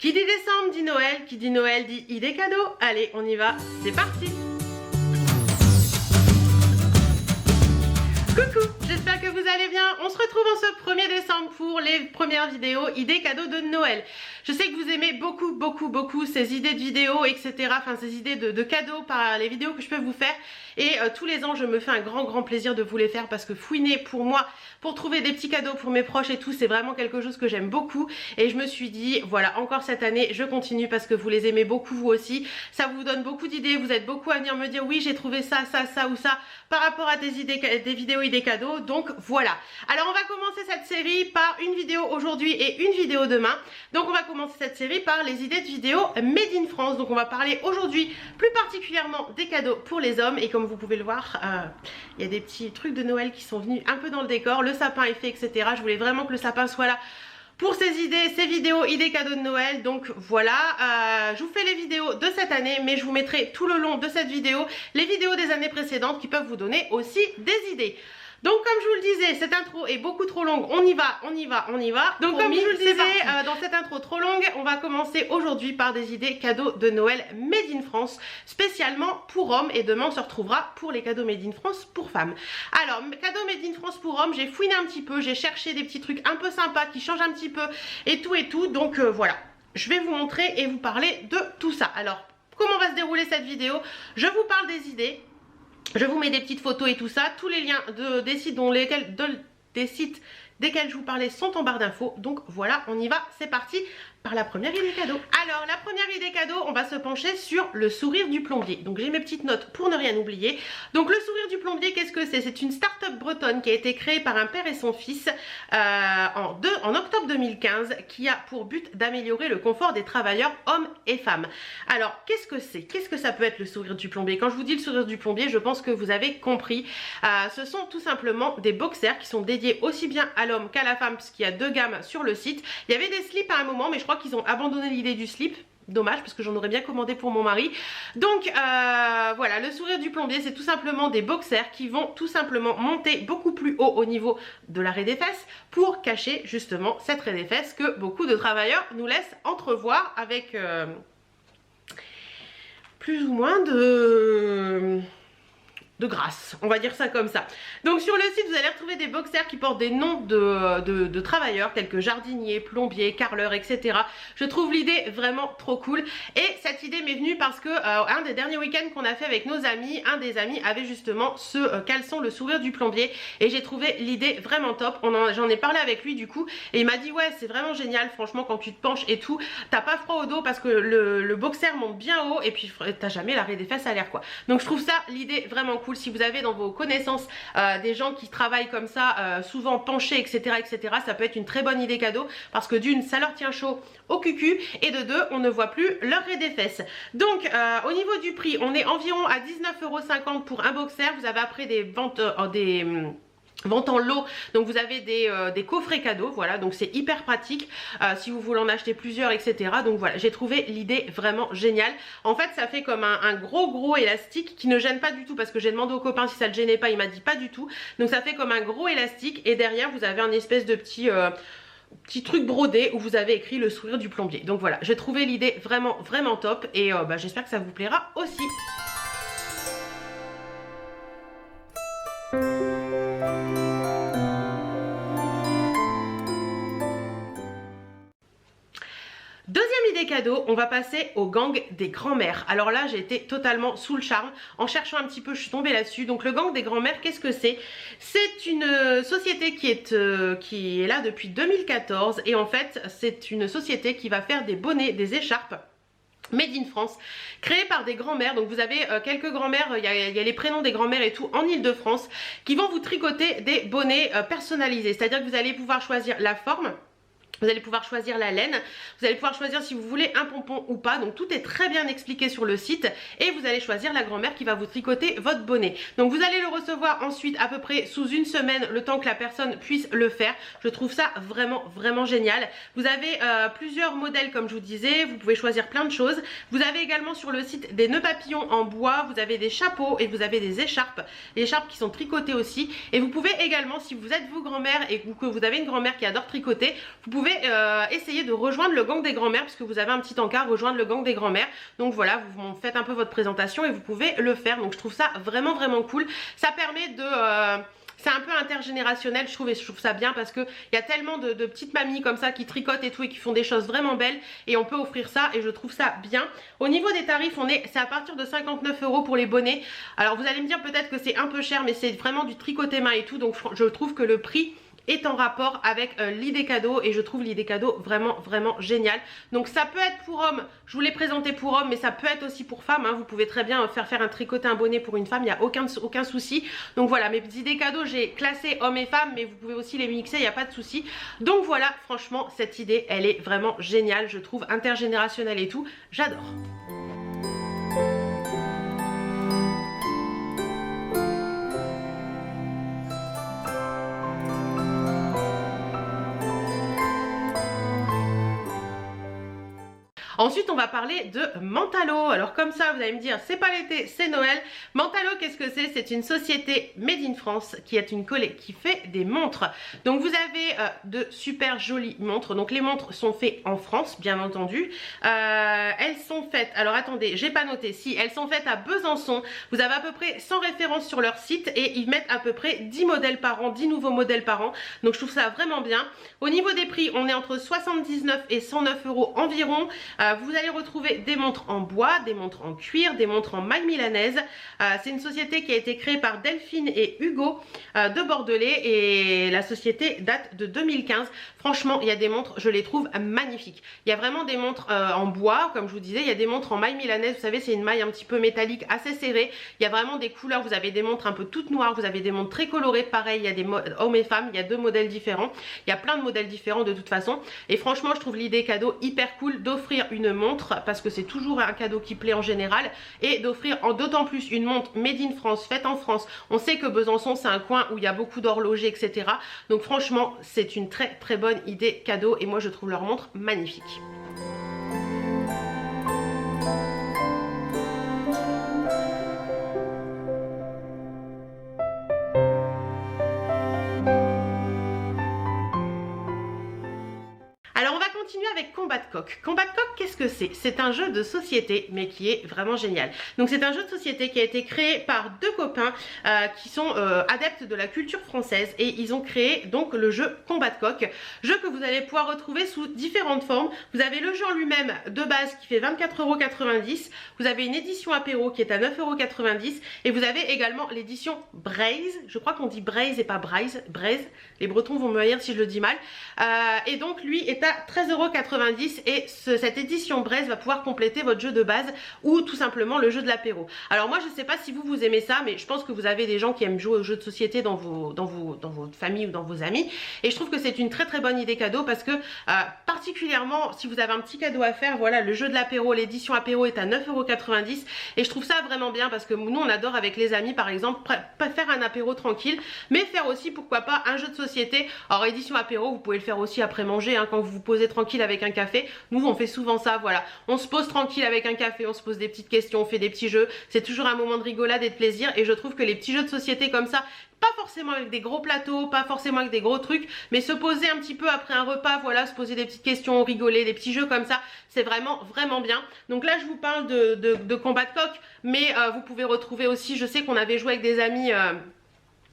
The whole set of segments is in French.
Qui dit décembre dit Noël, qui dit Noël dit idée cadeau. Allez, on y va, c'est parti. Coucou, j'espère que vous allez bien. On se retrouve en ce 1er décembre pour les premières vidéos idées cadeaux de Noël. Je sais que vous aimez beaucoup ces idées de vidéos, etc. Enfin, ces idées de cadeaux par les vidéos que je peux vous faire. Et tous les ans, je me fais un grand plaisir de vous les faire parce que fouiner pour moi, pour trouver des petits cadeaux pour mes proches et tout, c'est vraiment quelque chose que j'aime beaucoup. Et je me suis dit, voilà, encore cette année, je continue parce que vous les aimez beaucoup vous aussi. Ça vous donne beaucoup d'idées, vous êtes beaucoup à venir me dire, oui, j'ai trouvé ça ou ça par rapport à des idées, des vidéos idées cadeaux. Donc voilà. Alors on va commencer cette série par une vidéo aujourd'hui et une vidéo demain. Donc on va commencer cette série par les idées de vidéos Made in France. Donc on va parler aujourd'hui plus particulièrement des cadeaux pour les hommes. Et comme vous pouvez le voir, il y a des petits trucs de Noël qui sont venus un peu dans le décor. Le sapin est fait, etc. Je voulais vraiment que le sapin soit là pour ces idées, ces vidéos idées cadeaux de Noël. Donc voilà, je vous fais les vidéos de cette année, mais je vous mettrai tout le long de cette vidéo les vidéos des années précédentes qui peuvent vous donner aussi des idées. Donc comme je vous le disais, cette intro est beaucoup trop longue, on y va. Donc comme je vous le disais, dans cette intro trop longue, on va commencer aujourd'hui par des idées cadeaux de Noël Made in France, spécialement pour hommes, et demain on se retrouvera pour les cadeaux Made in France pour femmes. Alors, cadeaux Made in France pour hommes, j'ai fouiné un petit peu, j'ai cherché des petits trucs un peu sympas qui changent un petit peu et tout, donc voilà. Je vais vous montrer et vous parler de tout ça. Alors, comment va se dérouler cette vidéo? Je vous parle des idées. Je vous mets des petites photos et tout ça. Tous les liens des sites desquels je vous parlais sont en barre d'infos. Donc voilà, on y va, c'est parti par la première idée cadeau. Alors la première idée cadeau, on va se pencher sur le sourire du plombier. Donc j'ai mes petites notes pour ne rien oublier. Donc le sourire du plombier, qu'est-ce que c'est? C'est une start-up bretonne qui a été créée par un père et son fils en octobre 2015, qui a pour but d'améliorer le confort des travailleurs hommes et femmes. Alors qu'est-ce que c'est? Qu'est-ce que ça peut être le sourire du plombier? Quand je vous dis le sourire du plombier, je pense que vous avez compris. Ce sont tout simplement des boxers qui sont dédiés aussi bien à l'homme qu'à la femme, puisqu'il y a deux gammes sur le site. Il y avait des slips à un moment, mais je crois qu'ils ont abandonné l'idée du slip. Dommage, parce que j'en aurais bien commandé pour mon mari. Donc voilà, le sourire du plombier, c'est tout simplement des boxers qui vont tout simplement monter beaucoup plus haut au niveau de la raie des fesses pour cacher justement cette raie des fesses que beaucoup de travailleurs nous laissent entrevoir avec plus ou moins de grâce, on va dire ça comme ça. Donc sur le site, vous allez retrouver des boxers qui portent des noms de travailleurs tels que jardinier, plombier, carreleur, etc. Je trouve l'idée vraiment trop cool. Et cette idée m'est venue parce que un des derniers week-ends qu'on a fait avec nos amis, un des amis avait justement ce caleçon, le sourire du plombier, et j'ai trouvé l'idée vraiment top. J'en ai parlé avec lui du coup, et il m'a dit ouais, c'est vraiment génial, franchement, quand tu te penches et tout, t'as pas froid au dos parce que le boxer monte bien haut, et puis t'as jamais l'arrêt des fesses à l'air quoi. Donc je trouve ça l'idée vraiment cool. Si vous avez dans vos connaissances des gens qui travaillent comme ça, souvent penchés, etc., ça peut être une très bonne idée cadeau parce que d'une, ça leur tient chaud au cucu, et de deux, on ne voit plus leur raie des fesses. Donc au niveau du prix, on est environ à 19,50 € pour un boxer. Vous avez après des ventes vente en lot, donc vous avez des coffrets cadeaux, voilà, donc c'est hyper pratique si vous voulez en acheter plusieurs, etc. Donc voilà, j'ai trouvé l'idée vraiment géniale. En fait, ça fait comme un gros élastique qui ne gêne pas du tout, parce que j'ai demandé au copain si ça le gênait pas, il m'a dit pas du tout. Donc ça fait comme un gros élastique, et derrière vous avez un espèce de petit truc brodé où vous avez écrit le sourire du plombier. Donc voilà, j'ai trouvé l'idée vraiment top, et j'espère que ça vous plaira aussi. Deuxième idée cadeau, on va passer au gang des grands-mères. Alors là, j'ai été totalement sous le charme. En cherchant un petit peu, je suis tombée là-dessus. Donc le gang des grands-mères, qu'est-ce que c'est? C'est une société qui est là depuis 2014. Et en fait, c'est une société qui va faire des bonnets, des écharpes Made in France, créé par des grands-mères. Donc vous avez quelques grands-mères, il y a les prénoms des grands-mères et tout en Ile-de-France, qui vont vous tricoter des bonnets personnalisés. C'est-à-dire que vous allez pouvoir choisir la forme, vous allez pouvoir choisir la laine, vous allez pouvoir choisir si vous voulez un pompon ou pas. Donc tout est très bien expliqué sur le site, et vous allez choisir la grand-mère qui va vous tricoter votre bonnet. Donc vous allez le recevoir ensuite à peu près sous une semaine, le temps que la personne puisse le faire. Je trouve ça vraiment génial. Vous avez plusieurs modèles comme je vous disais, vous pouvez choisir plein de choses. Vous avez également sur le site des nœuds papillons en bois, vous avez des chapeaux et vous avez des écharpes. Les écharpes qui sont tricotées aussi. Et vous pouvez également, si vous êtes vous grand-mère et que vous avez une grand-mère qui adore tricoter, vous pouvez pouvez essayer de rejoindre le gang des grands-mères, puisque vous avez un petit encart, rejoindre le gang des grands-mères. Donc voilà, vous faites un peu votre présentation et vous pouvez le faire. Donc je trouve ça vraiment cool. Ça permet de... c'est un peu intergénérationnel, je trouve, et je trouve ça bien parce qu'il y a tellement de petites mamies comme ça qui tricotent et tout et qui font des choses vraiment belles et on peut offrir ça et je trouve ça bien. Au niveau des tarifs, c'est à partir de 59 € pour les bonnets. Alors vous allez me dire peut-être que c'est un peu cher, mais c'est vraiment du tricoté main et tout, donc je trouve que le prix est en rapport avec l'idée cadeau et je trouve l'idée cadeau vraiment génial. Donc ça peut être pour hommes, je vous l'ai présenté pour hommes, mais ça peut être aussi pour femmes, hein. Vous pouvez très bien faire un tricoté, un bonnet pour une femme, il n'y a aucun souci. Donc voilà, mes idées cadeaux, j'ai classé hommes et femmes, mais vous pouvez aussi les mixer, il n'y a pas de souci. Donc voilà, franchement cette idée elle est vraiment géniale, je trouve, intergénérationnelle et tout, j'adore. Ensuite, on va parler de Mentalo. Alors comme ça, vous allez me dire, c'est pas l'été, c'est Noël. Mentalo, qu'est-ce que c'est? C'est une société made in France qui est qui fait des montres. Donc vous avez de super jolies montres. Donc les montres sont faites en France, bien entendu. Elles sont faites, alors attendez, j'ai pas noté, si elles sont faites à Besançon. Vous avez à peu près 100 références sur leur site et ils mettent à peu près 10 modèles par an, 10 nouveaux modèles par an. Donc je trouve ça vraiment bien. Au niveau des prix, on est entre 79 et 109 € environ. Vous allez retrouver des montres en bois, des montres en cuir, des montres en maille milanaise. C'est une société qui a été créée par Delphine et Hugo de Bordelais et la société date de 2015. Franchement, il y a des montres, je les trouve magnifiques. Il y a vraiment des montres en bois, comme je vous disais. Il y a des montres en maille milanaise, vous savez, c'est une maille un petit peu métallique, assez serrée. Il y a vraiment des couleurs, vous avez des montres un peu toutes noires, vous avez des montres très colorées. Pareil, il y a des hommes et femmes, il y a deux modèles différents. Il y a plein de modèles différents de toute façon. Et franchement, je trouve l'idée cadeau hyper cool d'offrir une montre, parce que c'est toujours un cadeau qui plaît en général, et d'offrir d'autant plus une montre made in France, faite en France. On sait que Besançon c'est un coin où il y a beaucoup d'horlogers, etc. Donc franchement c'est une très bonne idée cadeau et moi je trouve leur montre magnifique. Alors on va continuer avec Combat de Coq. Combat de Coq, qu'est-ce que c'est? C'est un jeu de société mais qui est vraiment génial. Donc c'est un jeu de société qui a été créé par deux copains qui sont adeptes de la culture française et ils ont créé donc le jeu Combat de Coq. Jeu que vous allez pouvoir retrouver sous différentes formes. Vous avez le jeu en lui-même de base qui fait 24,90 €. Vous avez une édition apéro qui est à 9,90 € et vous avez également l'édition Braise. Je crois qu'on dit Braise et pas Braise. Braise. Les Bretons vont me haïr si je le dis mal. Et donc lui est à 13,90 € et cette édition Braise va pouvoir compléter votre jeu de base ou tout simplement le jeu de l'apéro. Alors moi je sais pas si vous aimez ça, mais je pense que vous avez des gens qui aiment jouer aux jeux de société dans votre famille ou dans vos amis et je trouve que c'est une très bonne idée cadeau parce que particulièrement si vous avez un petit cadeau à faire, voilà, le jeu de l'apéro, l'édition apéro est à 9,90 € et je trouve ça vraiment bien parce que nous on adore avec les amis par exemple faire un apéro tranquille, mais faire aussi pourquoi pas un jeu de société. Alors édition apéro vous pouvez le faire aussi après manger, hein, quand vous vous posez tranquille avec un café. Nous on fait souvent ça, voilà, on se pose tranquille avec un café, on se pose des petites questions, on fait des petits jeux, c'est toujours un moment de rigolade et de plaisir et je trouve que les petits jeux de société comme ça, pas forcément avec des gros plateaux, pas forcément avec des gros trucs, mais se poser un petit peu après un repas, voilà, se poser des petites questions, rigoler, des petits jeux comme ça, c'est vraiment bien. Donc là je vous parle de Combat de Coq, mais vous pouvez retrouver aussi, je sais qu'on avait joué avec des amis,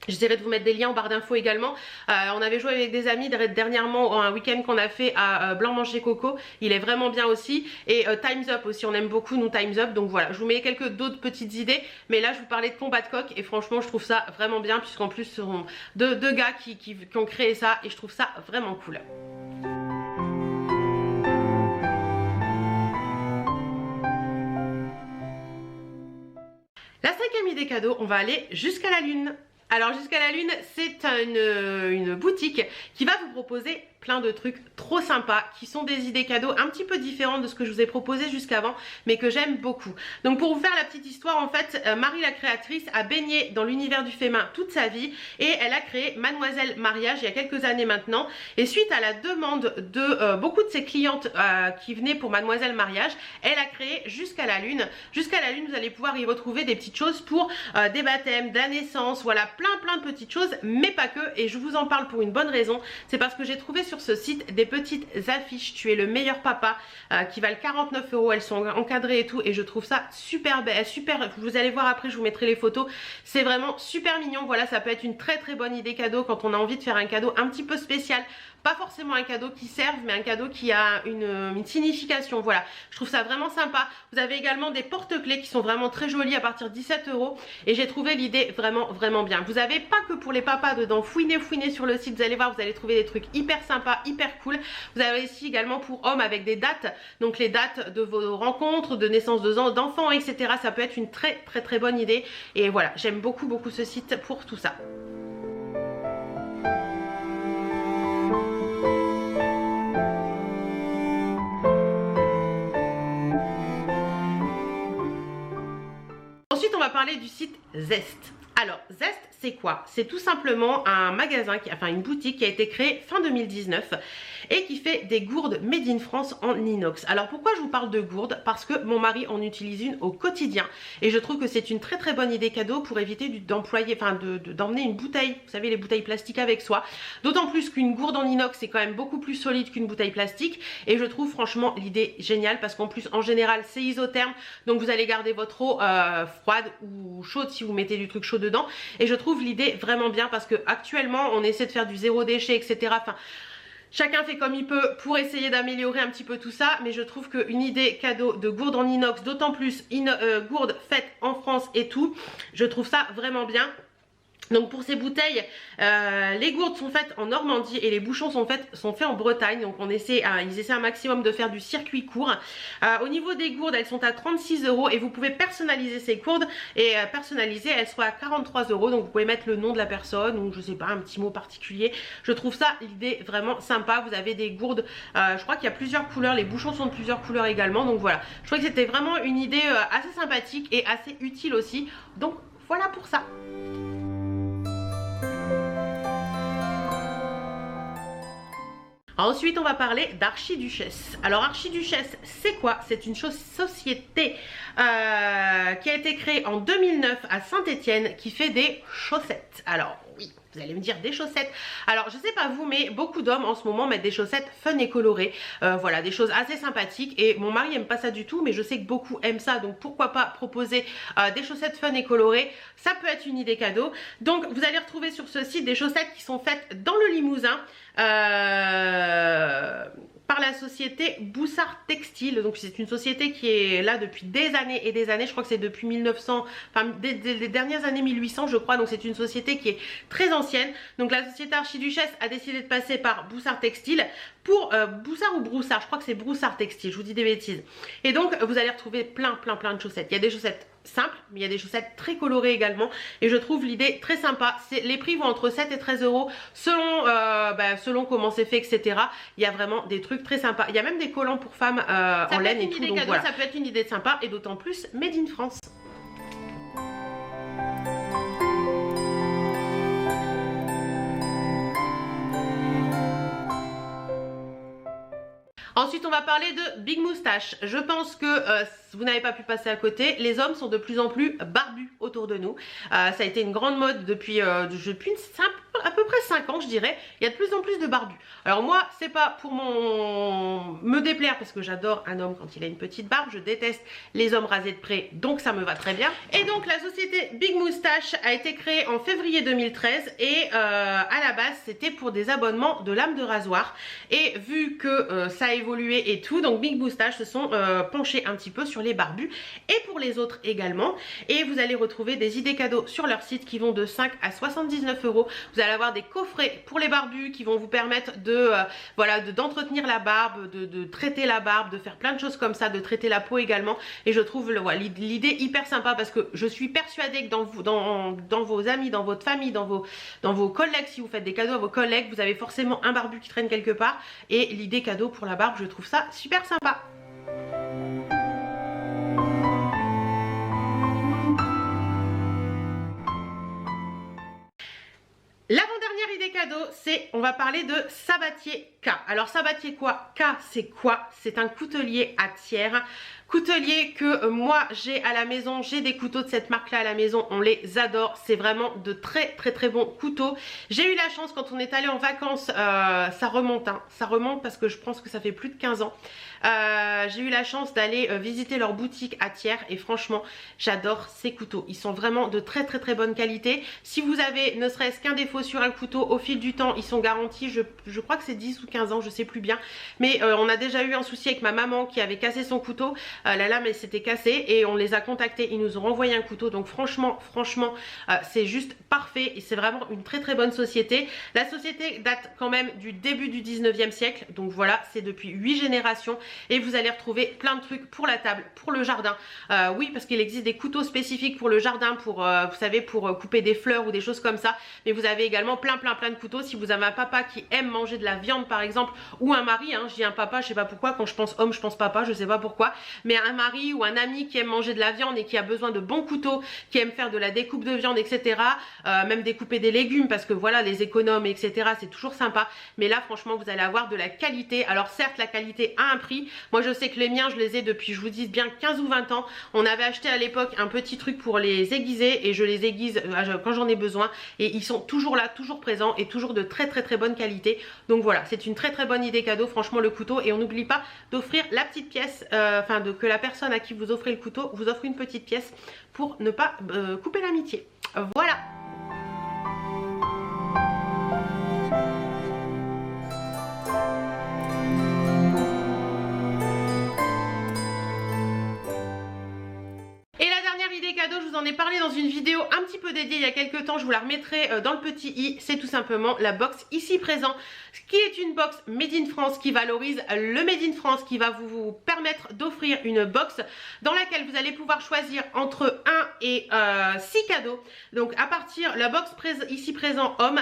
j'essaierai de vous mettre des liens en barre d'infos également. On avait joué avec des amis dernièrement, un week-end qu'on a fait à Blanc-Manche Coco. Il est vraiment bien aussi. Et Time's Up aussi, on aime beaucoup nous Time's Up. Donc voilà, je vous mets quelques d'autres petites idées. Mais là, je vous parlais de Combat de Coq. Et franchement, je trouve ça vraiment bien. Puisqu'en plus, ce sont deux gars qui ont créé ça. Et je trouve ça vraiment cool. La cinquième idée cadeau, on va aller jusqu'à la Lune. Alors jusqu'à la Lune, c'est une boutique qui va vous proposer plein de trucs trop sympas qui sont des idées cadeaux un petit peu différentes de ce que je vous ai proposé jusqu'avant mais que j'aime beaucoup. Donc pour vous faire la petite histoire, en fait Marie la créatrice a baigné dans l'univers du fait main toute sa vie et elle a créé Mademoiselle Mariage il y a quelques années maintenant et suite à la demande de beaucoup de ses clientes qui venaient pour Mademoiselle Mariage, elle a créé Jusqu'à la Lune. Jusqu'à la Lune, vous allez pouvoir y retrouver des petites choses pour des baptêmes, de la naissance, voilà, plein de petites choses mais pas que, et je vous en parle pour une bonne raison, c'est parce que j'ai trouvé sur ce site des petites affiches Tu es le meilleur papa qui valent 49 €. Elles sont encadrées et tout et je trouve ça super belle, super. Vous allez voir après, je vous mettrai les photos. C'est vraiment super mignon. Voilà, ça peut être une très très bonne idée cadeau quand on a envie de faire un cadeau un petit peu spécial. Pas forcément un cadeau qui serve, mais un cadeau qui a une signification. Voilà, je trouve ça vraiment sympa. Vous avez également des porte-clés qui sont vraiment très jolis à partir de 17 € et j'ai trouvé l'idée vraiment bien. Vous avez pas que pour les papas dedans, fouinez sur le site, vous allez voir, vous allez trouver des trucs hyper sympas, hyper cool. Vous avez ici également pour hommes avec des dates, donc les dates de vos rencontres, de naissance d'enfants, etc. Ça peut être une très bonne idée et voilà, j'aime beaucoup ce site pour tout ça. Ensuite, on va parler du site Zest. Alors, Zest, c'est quoi? C'est tout simplement un magasin, enfin une boutique qui a été créée fin 2019 et qui fait des gourdes made in France en inox. Alors, pourquoi je vous parle de gourdes? Parce que mon mari en utilise une au quotidien et je trouve que c'est une très bonne idée cadeau pour éviter d'employer, enfin d'emmener une bouteille, vous savez, les bouteilles plastiques avec soi. D'autant plus qu'une gourde en inox, c'est quand même beaucoup plus solide qu'une bouteille plastique et je trouve franchement l'idée géniale parce qu'en plus, en général, c'est isotherme, donc vous allez garder votre eau froide ou chaude si vous mettez du truc chaud dedans et je trouve l'idée vraiment bien parce que actuellement on essaie de faire du zéro déchet, etc. Enfin, chacun fait comme il peut pour essayer d'améliorer un petit peu tout ça, mais je trouve qu'une idée cadeau de gourde en inox, d'autant plus gourde faite en France et tout, je trouve ça vraiment bien. Donc pour ces bouteilles, les gourdes sont faites en Normandie et les bouchons sont faits en Bretagne. Donc ils essaient un maximum de faire du circuit court. Au niveau des gourdes, elles sont à 36 € et vous pouvez personnaliser ces gourdes et personnaliser, elles seront à 43 €. Donc vous pouvez mettre le nom de la personne ou je sais pas, un petit mot particulier. Je trouve ça l'idée vraiment sympa. Vous avez des gourdes, je crois qu'il y a plusieurs couleurs, les bouchons sont de plusieurs couleurs également. Donc voilà, je trouvais que c'était vraiment une idée assez sympathique et assez utile aussi. Donc voilà pour ça. Ensuite, on va parler d'Archiduchesse. Alors, Archiduchesse, c'est quoi? C'est une société qui a été créée en 2009 à Saint-Étienne qui fait des chaussettes. Alors, oui, vous allez me dire des chaussettes. Alors, je sais pas vous, mais beaucoup d'hommes en ce moment mettent des chaussettes fun et colorées. Voilà, des choses assez sympathiques. Et mon mari aime pas ça du tout, mais je sais que beaucoup aiment ça. Donc, pourquoi pas proposer des chaussettes fun et colorées? Ça peut être une idée cadeau. Donc, vous allez retrouver sur ce site des chaussettes qui sont faites dans le Limousin. Par la société Boussard Textile. Donc c'est une société qui est là depuis des années et des années. Je crois que c'est depuis 1900, enfin des dernières années 1800 je crois. Donc c'est une société qui est très ancienne. Donc la société Archiduchesse a décidé de passer par Boussard Textile pour Boussard ou Broussard. Je crois que c'est Broussard Textile, je vous dis des bêtises. Et donc vous allez retrouver plein de chaussettes. Il y a des chaussettes simples, mais il y a des chaussettes très colorées également et je trouve l'idée très sympa. Les prix vont entre 7 et 13 € selon comment c'est fait, etc. Il y a vraiment des trucs très sympas. Il y a même des collants pour femmes en laine et tout. Donc voilà, ça peut être une idée sympa et d'autant plus made in France. Ensuite, on va parler de Big Moustache. Je pense que vous n'avez pas pu passer à côté. Les hommes sont de plus en plus barbus autour de nous. Ça a été une grande mode depuis à peu près 5 ans, je dirais. Il y a de plus en plus de barbus. Alors moi, c'est pas pour me déplaire parce que j'adore un homme quand il a une petite barbe. Je déteste les hommes rasés de près, donc ça me va très bien. Et donc la société Big Moustache a été créée en février 2013 et à la base, c'était pour des abonnements de lames de rasoir. Et vu que ça a évolué et tout, donc Big Moustache se sont penchés un petit peu sur les barbus et pour les autres également. Et vous allez retrouver des idées cadeaux sur leur site qui vont de 5 à 79 €. Vous allez avoir des coffrets pour les barbus qui vont vous permettre d'entretenir la barbe, de traiter la barbe, de faire plein de choses comme ça, de traiter la peau également. Et je trouve l'idée hyper sympa parce que je suis persuadée que dans vos amis, dans votre famille, dans vos collègues, si vous faites des cadeaux à vos collègues, vous avez forcément un barbu qui traîne quelque part. Et l'idée cadeau pour la barbe, je trouve ça super sympa. L'avant-dernière idée cadeau, on va parler de Sabatier K. Alors Sabatier quoi? K, c'est quoi? C'est un coutelier à tiers. Coutelier que moi j'ai à la maison, j'ai des couteaux de cette marque là à la maison, on les adore, c'est vraiment de très bons couteaux. J'ai eu la chance quand on est allé en vacances, ça remonte hein, ça remonte parce que je pense que ça fait plus de 15 ans. J'ai eu la chance d'aller visiter leur boutique à Thiers et franchement j'adore ces couteaux, ils sont vraiment de très bonne qualité. Si vous avez ne serait-ce qu'un défaut sur un couteau, au fil du temps ils sont garantis, je crois que c'est 10 ou 15 ans, je sais plus bien, mais on a déjà eu un souci avec ma maman qui avait cassé son couteau. La lame elle s'était cassée et on les a contactés, ils nous ont renvoyé un couteau, donc franchement c'est juste parfait et c'est vraiment une très bonne société. La société date quand même du début du 19e siècle, donc voilà, c'est depuis 8 générations et vous allez retrouver plein de trucs pour la table, pour le jardin. Oui, parce qu'il existe des couteaux spécifiques pour le jardin, pour vous savez, pour couper des fleurs ou des choses comme ça, mais vous avez également plein de couteaux. Si vous avez un papa qui aime manger de la viande par exemple, ou un mari, hein, je dis un papa, je sais pas pourquoi, quand je pense homme je pense papa, je sais pas pourquoi, mais un mari ou un ami qui aime manger de la viande et qui a besoin de bons couteaux, qui aime faire de la découpe de viande, etc. Même découper des légumes parce que voilà, les économes, etc. c'est toujours sympa. Mais là, franchement, vous allez avoir de la qualité. Alors certes, la qualité a un prix. Moi, je sais que les miens, je les ai depuis, je vous dis bien 15 ou 20 ans. On avait acheté à l'époque un petit truc pour les aiguiser et je les aiguise quand j'en ai besoin. Et ils sont toujours là, toujours présents et toujours de très bonne qualité. Donc voilà, c'est une très bonne idée cadeau, franchement, le couteau. Et on n'oublie pas d'offrir la petite pièce, que la personne à qui vous offrez le couteau vous offre une petite pièce pour ne pas couper l'amitié. Voilà. Et la dernière idée cadeau, je vous en ai parlé dans une vidéo un petit peu dédiée il y a quelques temps, je vous la remettrai dans le petit i, c'est tout simplement la box ici présent, qui est une box Made in France qui valorise le Made in France, qui va vous permettre d'offrir une box dans laquelle vous allez pouvoir choisir entre 1 et 6 cadeaux. Donc à partir, la box ici présent homme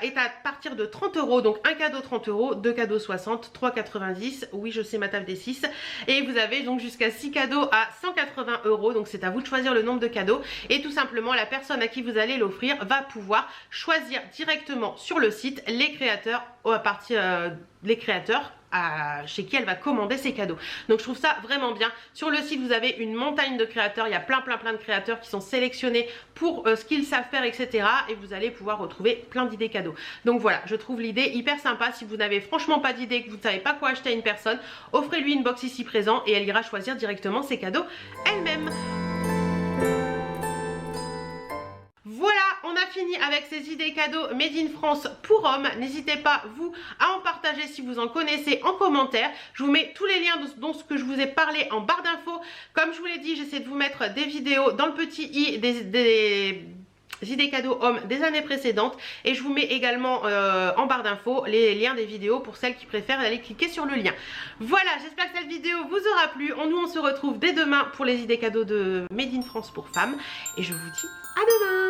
est à partir de 30 €, donc un cadeau 30 €, deux cadeaux 60, 3,90, oui je sais ma table des 6, et vous avez donc jusqu'à 6 cadeaux à 180 €, donc c'est à vous de choisir le nombre de cadeaux et tout simplement la personne à qui vous allez l'offrir va pouvoir choisir directement sur le site les créateurs à partir les créateurs chez qui elle va commander ses cadeaux. Donc je trouve ça vraiment bien. Sur le site vous avez une montagne de créateurs, il y a plein de créateurs qui sont sélectionnés pour ce qu'ils savent faire, etc. et vous allez pouvoir retrouver plein d'idées cadeaux. Donc voilà, je trouve l'idée hyper sympa. Si vous n'avez franchement pas d'idée, que vous ne savez pas quoi acheter à une personne, offrez-lui une box ici présent et elle ira choisir directement ses cadeaux elle-même. Voilà, on a fini avec ces idées cadeaux Made in France pour hommes. N'hésitez pas, vous, à en partager si vous en connaissez en commentaire. Je vous mets tous les liens de ce que je vous ai parlé en barre d'infos. Comme je vous l'ai dit, j'essaie de vous mettre des vidéos dans le petit i des idées cadeaux hommes des années précédentes. Et je vous mets également en barre d'infos les liens des vidéos pour celles qui préfèrent aller cliquer sur le lien. Voilà, j'espère que cette vidéo vous aura plu. Nous, on se retrouve dès demain pour les idées cadeaux de Made in France pour femmes. Et je vous dis à demain!